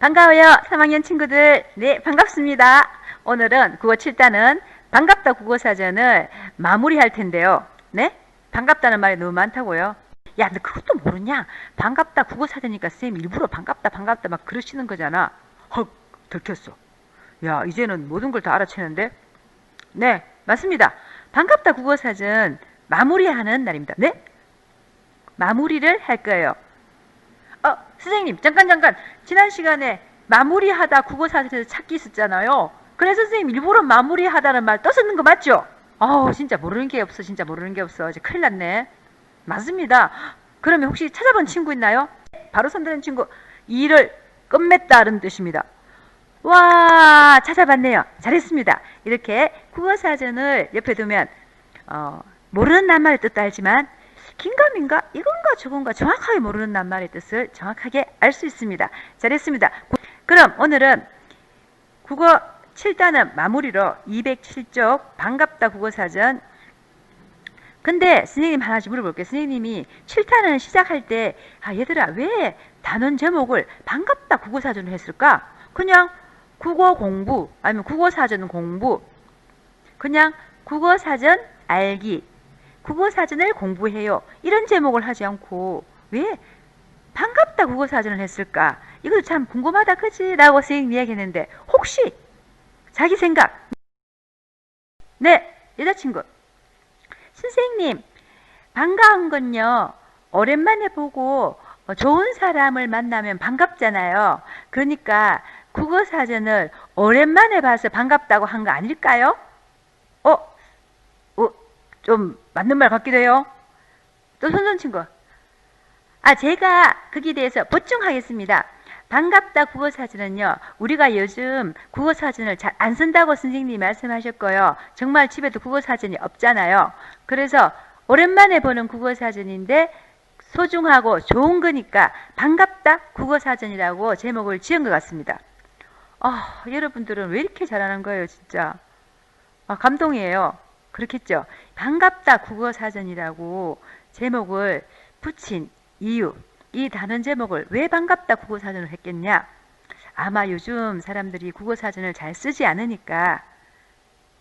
반가워요, 3학년 친구들. 네, 반갑습니다. 오늘은 국어 7단은 반갑다 국어사전을 마무리할 텐데요. 네? 반갑다는 말이 너무 많다고요. 야, 너 그것도 모르냐? 반갑다 국어사전이니까 쌤 일부러 반갑다 막 그러시는 거잖아. 헉, 들켰어. 야, 이제는 모든 걸 다 알아채는데? 네, 맞습니다. 반갑다 국어사전 마무리하는 날입니다. 네? 마무리를 할 거예요. 선생님, 잠깐. 지난 시간에 마무리하다 국어사전에서 찾기 있었잖아요. 그래서 선생님 일부러 마무리하다는 말 떠쓰는 거 맞죠? 진짜 모르는 게 없어. 이제 큰일 났네. 맞습니다. 그러면 혹시 찾아본 친구 있나요? 바로 손드는 친구. 일을 끝맺다는 뜻입니다. 와, 찾아봤네요. 잘했습니다. 이렇게 국어사전을 옆에 두면 모르는 낱말의 뜻도 알지만 긴가민가 이건가 저건가 정확하게 모르는 낱말의 뜻을 정확하게 알 수 있습니다. 잘했습니다. 그럼 오늘은 국어 7단은 마무리로 207쪽 반갑다 국어사전. 근데 선생님 하나씩 물어볼게요. 선생님이 7단을 시작할 때 얘들아 왜 단원 제목을 반갑다 국어사전을 했을까? 그냥 국어 공부 아니면 국어사전 공부, 그냥 국어사전 알기, 국어사전을 공부해요, 이런 제목을 하지 않고 왜 반갑다 국어사전을 했을까? 이것도 참 궁금하다 그지? 라고 선생님이 이야기했는데 혹시 자기 생각. 네, 여자친구. 선생님, 반가운 건요, 오랜만에 보고 좋은 사람을 만나면 반갑잖아요. 그러니까 국어사전을 오랜만에 봐서 반갑다고 한 거 아닐까요? 좀 맞는 말 같기도 해요. 또 손전 친구. 제가 거기에 대해서 보충하겠습니다. 반갑다 국어사전은요, 우리가 요즘 국어사전을 잘 안 쓴다고 선생님이 말씀하셨고요. 정말 집에도 국어사전이 없잖아요. 그래서 오랜만에 보는 국어사전인데 소중하고 좋은 거니까 반갑다 국어사전이라고 제목을 지은 것 같습니다. 여러분들은 왜 이렇게 잘하는 거예요, 진짜. 감동이에요. 그렇겠죠. 반갑다 국어사전이라고 제목을 붙인 이유, 이 단원 제목을 왜 반갑다 국어사전을 했겠냐? 아마 요즘 사람들이 국어사전을 잘 쓰지 않으니까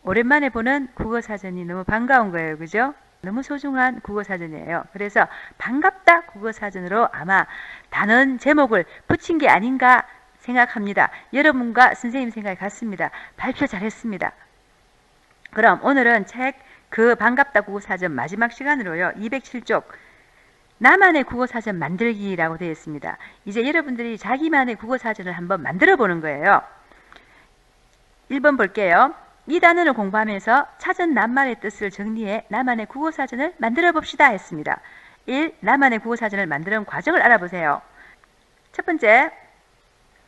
오랜만에 보는 국어사전이 너무 반가운 거예요. 그죠? 너무 소중한 국어사전이에요. 그래서 반갑다 국어사전으로 아마 단원 제목을 붙인 게 아닌가 생각합니다. 여러분과 선생님 생각이 같습니다. 발표 잘했습니다. 그럼 오늘은 책 그 반갑다 국어사전 마지막 시간으로요, 207쪽 나만의 국어사전 만들기라고 되어 있습니다. 이제 여러분들이 자기만의 국어사전을 한번 만들어 보는 거예요. 1번 볼게요. 이 단어를 공부하면서 찾은 낱말의 뜻을 정리해 나만의 국어사전을 만들어 봅시다 했습니다. 1. 나만의 국어사전을 만드는 과정을 알아보세요. 첫 번째,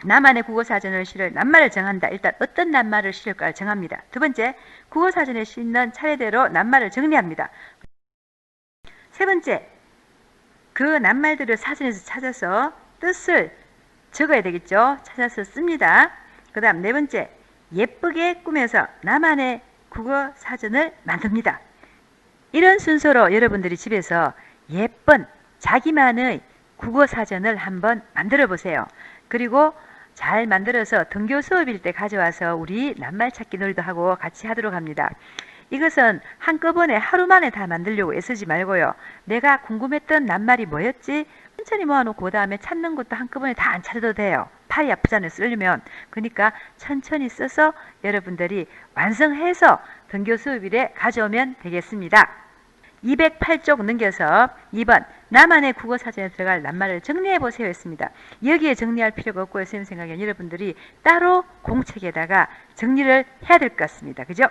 나만의 국어사전을 실을 낱말을 정한다. 일단 어떤 낱말을 실을까를 정합니다. 두 번째, 국어사전에 싣는 차례대로 낱말을 정리합니다. 세 번째, 그 낱말들을 사전에서 찾아서 뜻을 적어야 되겠죠. 찾아서 씁니다. 그 다음 네 번째, 예쁘게 꾸며서 나만의 국어사전을 만듭니다. 이런 순서로 여러분들이 집에서 예쁜 자기만의 국어사전을 한번 만들어 보세요. 그리고 잘 만들어서 등교 수업일 때 가져와서 우리 낱말 찾기 놀이도 하고 같이 하도록 합니다. 이것은 한꺼번에 하루 만에 다 만들려고 애쓰지 말고요. 내가 궁금했던 낱말이 뭐였지? 천천히 모아놓고 그 다음에 찾는 것도 한꺼번에 다 안 찾아도 돼요. 팔이 아프잖아요, 쓰려면. 그러니까 천천히 써서 여러분들이 완성해서 등교 수업일에 가져오면 되겠습니다. 208쪽 넘겨서 2번 나만의 국어사전에 들어갈 낱말을 정리해보세요 했습니다. 여기에 정리할 필요가 없고요. 선생님 생각엔 여러분들이 따로 공책에다가 정리를 해야 될 것 같습니다. 그죠?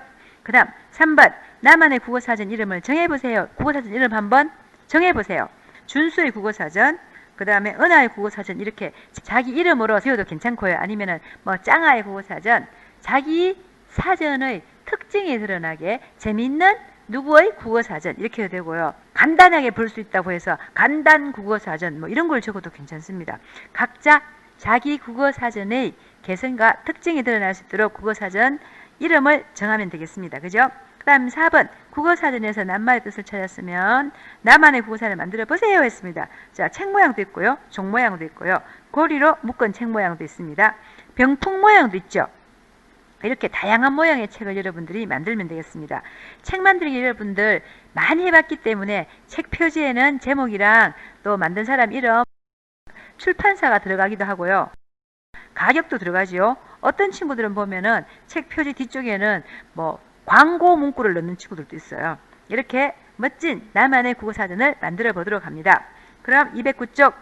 그 다음 3번 나만의 국어사전 이름을 정해보세요. 국어사전 이름 한번 정해보세요. 준수의 국어사전, 그 다음에 은하의 국어사전, 이렇게 자기 이름으로 세워도 괜찮고요. 아니면은 짱아의 국어사전, 자기 사전의 특징이 드러나게 재미있는 누구의 국어사전 이렇게 해도 되고요. 간단하게 볼 수 있다고 해서 간단 국어사전 이런 걸 적어도 괜찮습니다. 각자 자기 국어사전의 개성과 특징이 드러날 수 있도록 국어사전 이름을 정하면 되겠습니다. 그죠? 그 다음 4번 국어사전에서 낱말의 뜻을 찾았으면 나만의 국어사전을 만들어 보세요 했습니다. 자, 책 모양도 있고요. 종 모양도 있고요. 고리로 묶은 책 모양도 있습니다. 병풍 모양도 있죠. 이렇게 다양한 모양의 책을 여러분들이 만들면 되겠습니다. 책 만들기 여러분들 많이 해봤기 때문에 책 표지에는 제목이랑 또 만든 사람 이름, 출판사가 들어가기도 하고요. 가격도 들어가지요. 어떤 친구들은 보면은 책 표지 뒤쪽에는 뭐 광고 문구를 넣는 친구들도 있어요. 이렇게 멋진 나만의 국어사전을 만들어 보도록 합니다. 그럼 209쪽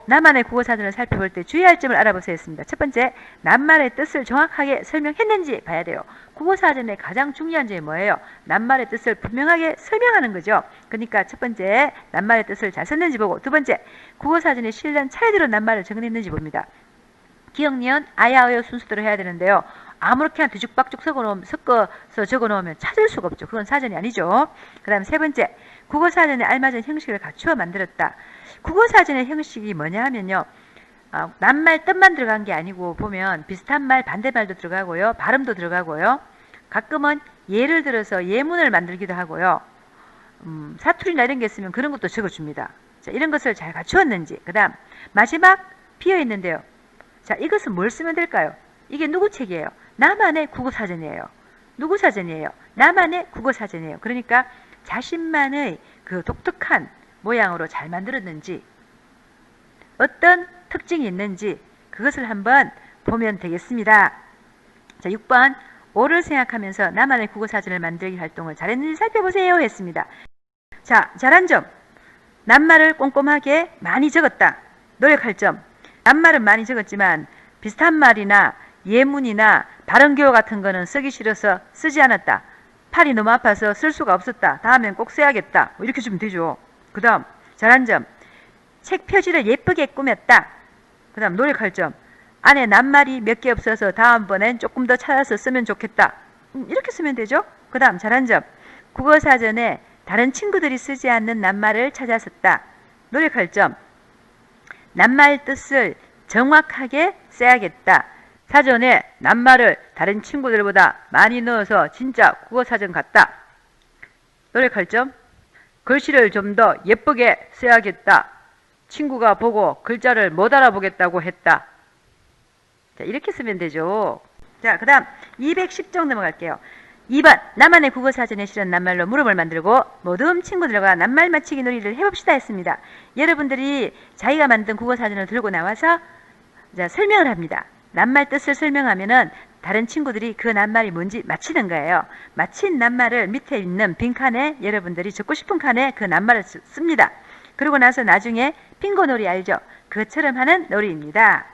나만의 국어사전을 살펴볼 때 주의할 점을 알아보세요 했습니다. 첫 번째, 낱말의 뜻을 정확하게 설명했는지 봐야 돼요. 국어사전의 가장 중요한 점이 뭐예요? 낱말의 뜻을 분명하게 설명하는 거죠. 그러니까 첫 번째, 낱말의 뜻을 잘 썼는지 보고, 두 번째, 국어사전에 실린 차례대로 낱말을 정리했는지 봅니다. 기억, 니은, 아야, 어여 순서대로 해야 되는데요. 아무렇게나 뒤죽박죽 섞어서 적어놓으면 찾을 수가 없죠. 그건 사전이 아니죠. 그 다음 세 번째, 국어사전에 알맞은 형식을 갖추어 만들었다. 국어사전의 형식이 뭐냐 하면요. 낱말 뜻만 들어간 게 아니고 보면 비슷한 말 반대말도 들어가고요. 발음도 들어가고요. 가끔은 예를 들어서 예문을 만들기도 하고요. 사투리나 이런 게 있으면 그런 것도 적어줍니다. 자, 이런 것을 잘 갖추었는지. 그 다음 마지막 비어있는데요. 자, 이것은 뭘 쓰면 될까요? 이게 누구 책이에요? 나만의 국어사전이에요. 누구 사전이에요? 나만의 국어사전이에요. 그러니까 자신만의 그 독특한 모양으로 잘 만들었는지 어떤 특징이 있는지 그것을 한번 보면 되겠습니다. 자, 6번 오를 생각하면서 나만의 국어사전을 만들기 활동을 잘했는지 살펴보세요 했습니다. 자, 잘한 점, 낱말을 꼼꼼하게 많이 적었다. 노력할 점, 낱말은 많이 적었지만 비슷한 말이나 예문이나 발음기호 같은 거는 쓰기 싫어서 쓰지 않았다. 팔이 너무 아파서 쓸 수가 없었다. 다음엔 꼭 써야겠다. 뭐 이렇게 주면 되죠. 그 다음 잘한 점, 책 표지를 예쁘게 꾸몄다. 그 다음 노력할 점, 안에 낱말이 몇 개 없어서 다음번엔 조금 더 찾아서 쓰면 좋겠다. 이렇게 쓰면 되죠. 그 다음 잘한 점, 국어사전에 다른 친구들이 쓰지 않는 낱말을 찾아 썼다. 노력할 점, 낱말 뜻을 정확하게 써야겠다. 사전에 낱말을 다른 친구들보다 많이 넣어서 진짜 국어사전 같다. 노력할 점, 글씨를 좀 더 예쁘게 써야겠다. 친구가 보고 글자를 못 알아보겠다고 했다. 자, 이렇게 쓰면 되죠. 자, 그 다음 210쪽 넘어갈게요. 2번 나만의 국어사전에 실은 낱말로 무릎을 만들고 모든 친구들과 낱말 맞히기 놀이를 해봅시다 했습니다. 여러분들이 자기가 만든 국어사전을 들고 나와서 자, 설명을 합니다. 낱말 뜻을 설명하면은 다른 친구들이 그 낱말이 뭔지 맞히는 거예요. 맞힌 낱말을 밑에 있는 빈칸에 여러분들이 적고 싶은 칸에 그 낱말을 씁니다. 그러고 나서 나중에 빙고 놀이 알죠? 그것처럼 하는 놀이입니다.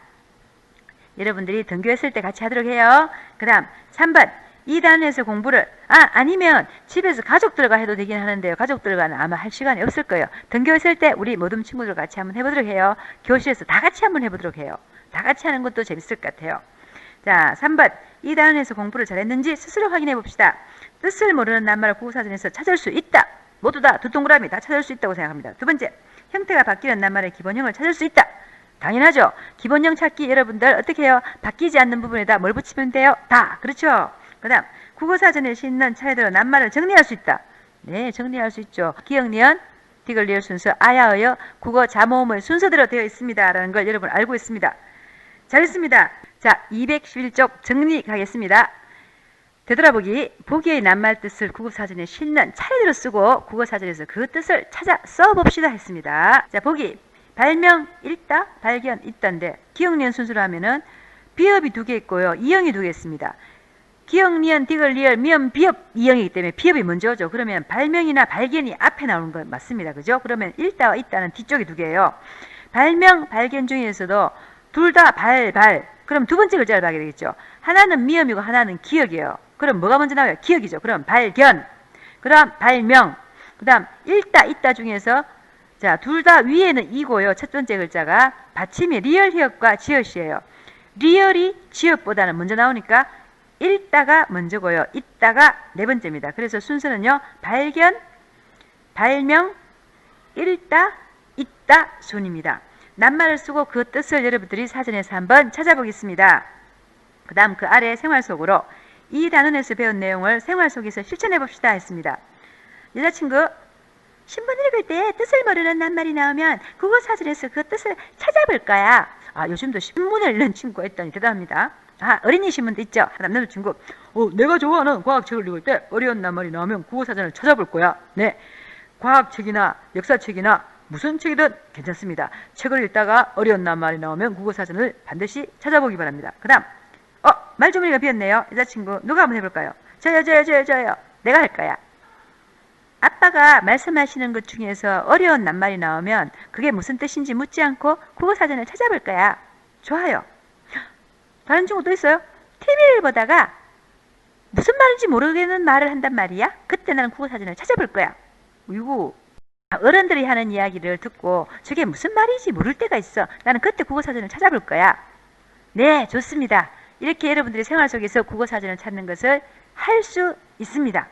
여러분들이 등교했을 때 같이 하도록 해요. 그 다음 3번 이 단원에서 공부를 아니면 집에서 가족들과 해도 되긴 하는데요. 가족들과는 아마 할 시간이 없을 거예요. 등교했을 때 우리 모든 친구들과 같이 한번 해보도록 해요. 교실에서 다 같이 한번 해보도록 해요. 다 같이 하는 것도 재밌을 것 같아요. 자, 3번 이 단원에서 공부를 잘했는지 스스로 확인해 봅시다. 뜻을 모르는 낱말을 국어사전에서 찾을 수 있다. 모두 다 두 동그라미 다 찾을 수 있다고 생각합니다. 두 번째, 형태가 바뀌는 낱말의 기본형을 찾을 수 있다. 당연하죠. 기본형 찾기 여러분들 어떻게 해요? 바뀌지 않는 부분에다 뭘 붙이면 돼요? 다. 그렇죠. 그 다음 국어사전에 싣는 차례대로 낱말을 정리할 수 있다. 네, 정리할 수 있죠. 기억, 니은, 디귿, 리을 순서, 아야, 어여, 국어 자모음의 순서대로 되어 있습니다. 라는 걸 여러분 알고 있습니다. 잘했습니다. 자, 211쪽 정리 가겠습니다. 되돌아보기, 보기의 낱말 뜻을 국어사전에 싣는 차례대로 쓰고 국어사전에서 그 뜻을 찾아 써봅시다 했습니다. 자, 보기, 발명 읽다, 발견 있다인데 기억, 니은 순서로 하면은 비읍이 두 개 있고요. 이형이 두 개 있습니다. 기억, 니은, 디귿, 리을, 미음, 비읍, 이형이기 때문에 비읍이 먼저죠. 그러면 발명이나 발견이 앞에 나오는 건 맞습니다. 그죠? 그러면 읽다와 있다는 뒤쪽이 두 개예요. 발명, 발견 중에서도 둘 다 발. 그럼 두 번째 글자를 봐야 되겠죠. 하나는 미음이고 하나는 기억이에요. 그럼 뭐가 먼저 나와요? 기억이죠. 그럼 발견. 그럼 발명. 그 다음 읽다, 있다 중에서 자, 둘 다 위에는 이고요. 첫 번째 글자가 받침이 리얼 히읗과 지읒이에요. 리얼이 지읒보다는 먼저 나오니까 읽다가 먼저고요. 있다가 네 번째입니다. 그래서 순서는요. 발견, 발명, 읽다, 있다 순입니다. 낱말을 쓰고 그 뜻을 여러분들이 사전에서 한번 찾아보겠습니다. 그 다음 그 아래 생활 속으로 이 단원에서 배운 내용을 생활 속에서 실천해 봅시다 했습니다. 여자친구, 신문 읽을 때 뜻을 모르는 낱말이 나오면 국어사전에서 그 뜻을 찾아볼 거야. 아, 요즘도 신문을 읽는 친구가 있다니 대단합니다. 아, 어린이 신문도 있죠. 남자친구, 내가 좋아하는 과학책을 읽을 때 어려운 낱말이 나오면 국어사전을 찾아볼 거야. 네, 과학책이나 역사책이나 무슨 책이든 괜찮습니다. 책을 읽다가 어려운 낱말이 나오면 국어사전을 반드시 찾아보기 바랍니다. 그 다음, 말주머니가 비었네요. 여자친구, 누가 한번 해볼까요? 저요. 내가 할 거야. 아빠가 말씀하시는 것 중에서 어려운 낱말이 나오면 그게 무슨 뜻인지 묻지 않고 국어사전을 찾아볼 거야. 좋아요. 다른 친구 또 있어요? TV를 보다가 무슨 말인지 모르겠는 말을 한단 말이야. 그때 나는 국어사전을 찾아볼 거야. 이거 어른들이 하는 이야기를 듣고 저게 무슨 말인지 모를 때가 있어. 나는 그때 국어사전을 찾아볼 거야. 네, 좋습니다. 이렇게 여러분들이 생활 속에서 국어사전을 찾는 것을 할 수 있습니다.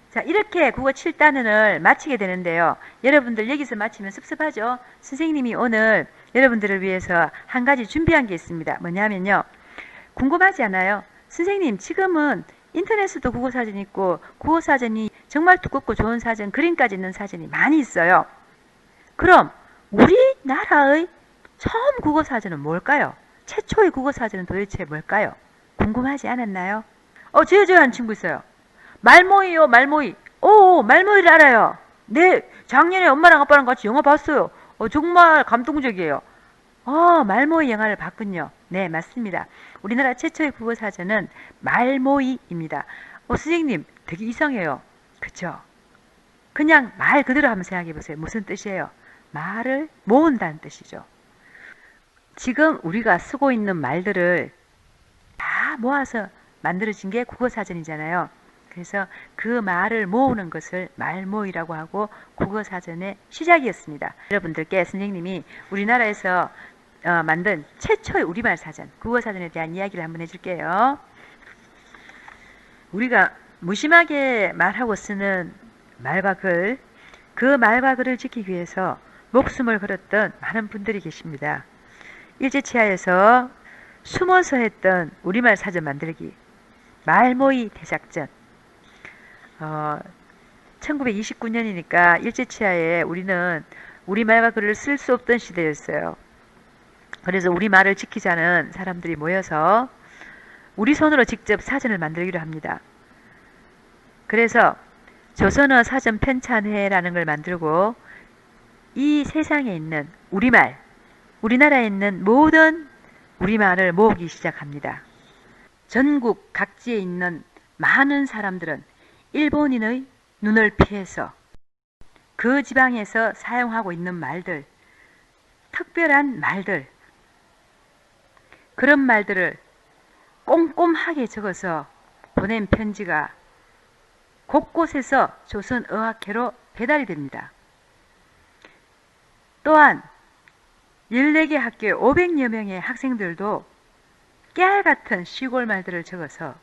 자, 이렇게 국어 7단원을 마치게 되는데요. 여러분들 여기서 마치면 섭섭하죠? 선생님이 오늘 여러분들을 위해서 한 가지 준비한 게 있습니다. 뭐냐면요. 궁금하지 않아요? 선생님, 지금은 인터넷에도 국어사전이 있고 국어사전이 정말 두껍고 좋은 사전, 그림까지 있는 사전이 많이 있어요. 그럼 우리나라의 처음 국어사전은 뭘까요? 최초의 국어사전은 도대체 뭘까요? 궁금하지 않았나요? 저요 한 친구 있어요. 말모이요, 말모이. 말모이를 알아요. 네, 작년에 엄마랑 아빠랑 같이 영화 봤어요. 정말 감동적이에요. 말모이 영화를 봤군요. 네, 맞습니다. 우리나라 최초의 국어사전은 말모이입니다. 선생님, 되게 이상해요. 그쵸? 그냥 말 그대로 한번 생각해 보세요. 무슨 뜻이에요? 말을 모은다는 뜻이죠. 지금 우리가 쓰고 있는 말들을 다 모아서 만들어진 게 국어사전이잖아요. 그래서 그 말을 모으는 것을 말모이라고 하고 국어사전의 시작이었습니다. 여러분들께 선생님이 우리나라에서 만든 최초의 우리말 사전, 국어사전에 대한 이야기를 한번 해줄게요. 우리가 무심하게 말하고 쓰는 말과 글, 그 말과 글을 지키기 위해서 목숨을 걸었던 많은 분들이 계십니다. 일제치하에서 숨어서 했던 우리말 사전 만들기, 말모이 대작전. 1929년이니까 일제치하에 우리는 우리말과 글을 쓸 수 없던 시대였어요. 그래서 우리말을 지키자는 사람들이 모여서 우리 손으로 직접 사전을 만들기로 합니다. 그래서 조선어 사전 편찬회라는 걸 만들고 이 세상에 있는 우리말, 우리나라에 있는 모든 우리말을 모으기 시작합니다. 전국 각지에 있는 많은 사람들은 일본인의 눈을 피해서 그 지방에서 사용하고 있는 말들, 특별한 말들, 그런 말들을 꼼꼼하게 적어서 보낸 편지가 곳곳에서 조선어학회로 배달이 됩니다. 또한 14개 학교의 500여 명의 학생들도 깨알같은 시골 말들을 적어서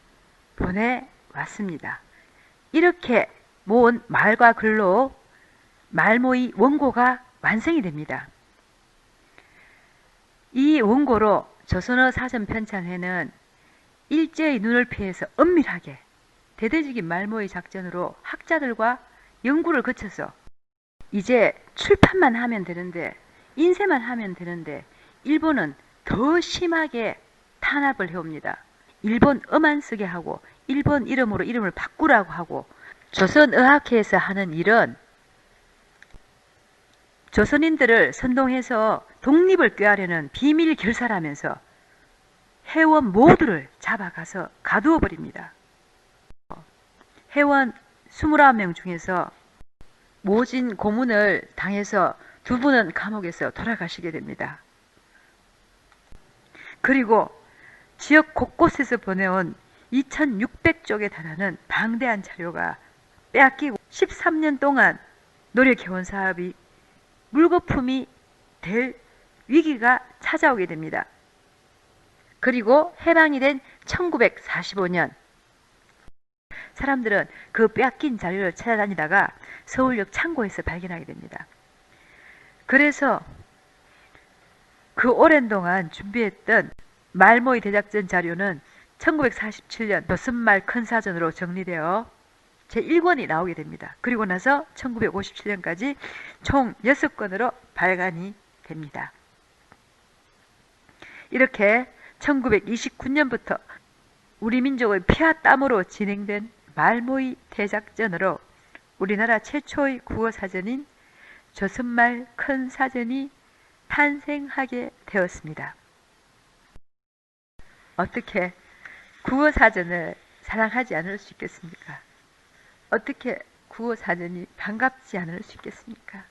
보내왔습니다. 이렇게 모은 말과 글로 말모이 원고가 완성이 됩니다. 이 원고로 조선어 사전 편찬회는 일제의 눈을 피해서 엄밀하게 대대적인 말모이 작전으로 학자들과 연구를 거쳐서 이제 출판만 하면 되는데, 인쇄만 하면 되는데 일본은 더 심하게 탄압을 해옵니다. 일본어만 쓰게 하고 일본 이름으로 이름을 바꾸라고 하고, 조선어학회에서 하는 일은 조선인들을 선동해서 독립을 꾀하려는 비밀 결사라면서 회원 모두를 잡아가서 가두어 버립니다. 회원 29명 중에서 모진 고문을 당해서 2분은 감옥에서 돌아가시게 됩니다. 그리고 지역 곳곳에서 보내온 2600쪽에 달하는 방대한 자료가 빼앗기고 13년 동안 노력해온 사업이 물거품이 될 위기가 찾아오게 됩니다. 그리고 해방이 된 1945년 사람들은 그 빼앗긴 자료를 찾아다니다가 서울역 창고에서 발견하게 됩니다. 그래서 그 오랜 동안 준비했던 말모이 대작전 자료는 1947년 조선말 큰사전으로 정리되어 제1권이 나오게 됩니다. 그리고 나서 1957년까지 총 6권으로 발간이 됩니다. 이렇게 1929년부터 우리 민족의 피와 땀으로 진행된 말모의 대작전으로 우리나라 최초의 국어사전인 조선말 큰사전이 탄생하게 되었습니다. 어떻게 국어사전을 사랑하지 않을 수 있겠습니까? 어떻게 국어사전이 반갑지 않을 수 있겠습니까?